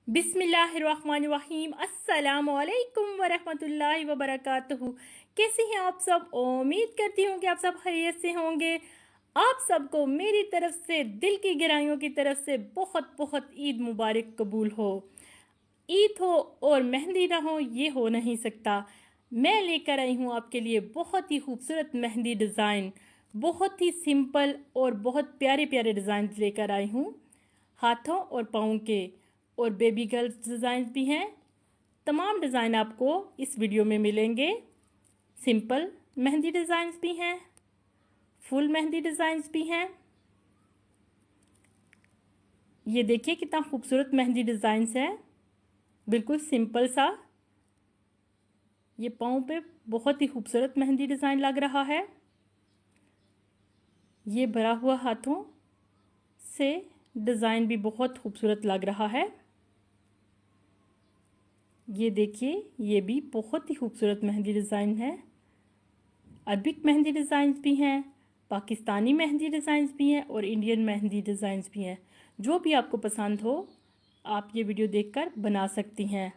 बिस्मिल्लाहिर्रहमानिर्रहीम। अस्सलामु अलैकुम वरहमतुल्लाहि वबरकातुहू। कैसे हैं आप सब? उम्मीद करती हूँ कि आप सब खैरियत से होंगे। आप सबको मेरी तरफ से, दिल की गहराइयों की तरफ से बहुत बहुत ईद मुबारक कबूल हो। ईद हो और मेहंदी ना हो, ये हो नहीं सकता। मैं लेकर आई हूँ आपके लिए बहुत ही खूबसूरत मेहंदी डिज़ाइन, बहुत ही सिंपल और बहुत प्यारे प्यारे डिज़ाइन लेकर आई हूँ। हाथों और पाँव के और बेबी गर्ल्स डिज़ाइन भी हैं। तमाम डिज़ाइन आपको इस वीडियो में मिलेंगे। सिंपल मेहंदी डिज़ाइंस भी हैं, फुल मेहंदी डिज़ाइंस भी हैं। ये देखिए कितना खूबसूरत मेहंदी डिज़ाइंस है, बिल्कुल सिंपल सा। ये पाँव पे बहुत ही खूबसूरत मेहंदी डिज़ाइन लग रहा है। ये भरा हुआ हाथों से डिज़ाइन भी बहुत खूबसूरत लग रहा है। ये देखिए, ये भी बहुत ही खूबसूरत मेहंदी डिज़ाइन है। अरबिक मेहंदी डिज़ाइंस भी हैं, पाकिस्तानी मेहंदी डिज़ाइंस भी हैं और इंडियन मेहंदी डिज़ाइंस भी हैं। जो भी आपको पसंद हो आप ये वीडियो देखकर बना सकती हैं।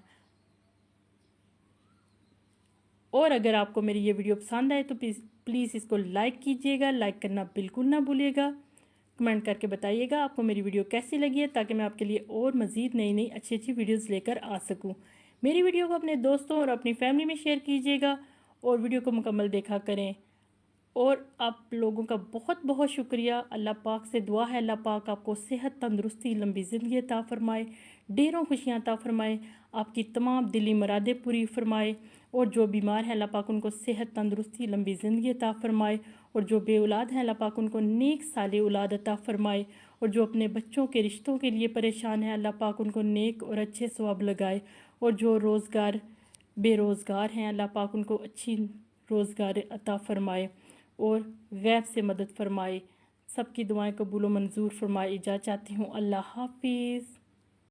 और अगर आपको मेरी ये वीडियो पसंद आए तो प्लीज़ इसको लाइक कीजिएगा। लाइक करना बिल्कुल ना भूलिएगा। कमेंट करके बताइएगा आपको मेरी वीडियो कैसी लगी है, ताकि मैं आपके लिए और मज़ीद नई नई अच्छी अच्छी वीडियोस लेकर आ सकूं। मेरी वीडियो को अपने दोस्तों और अपनी फैमिली में शेयर कीजिएगा और वीडियो को मुकम्मल देखा करें। और आप लोगों का बहुत बहुत शुक्रिया। अल्लाह पाक से दुआ है, अल्लाह पाक आपको सेहत, तंदुरुस्ती, लंबी ज़िंदगी अता फ़रमाए, ढेरों खुशियाँ अता फ़रमाए, आपकी तमाम दिली मुरादें पूरी फ़रमाए। और जो बीमार हैं अल्लाह पाक उनको सेहत, तंदुरुस्ती, लंबी ज़िंदगी अता फ़रमाए। और जो बे औलाद हैं अल्लाह पाक उनको नेक साले औलाद अता फ़रमाए। और जो अपने बच्चों के रिश्तों के लिए परेशान हैं अल्लाह पाक उनको नेक और अच्छे सवाब लगाए। और जो बेरोज़गार हैं अल्लाह पाक उनको अच्छी रोज़गार अता फ़रमाए और गैब से मदद फरमाए। सबकी दुआएं कबूल व मंजूर फरमाए। इजाज़त चाहती हूँ। अल्लाह हाफिज़।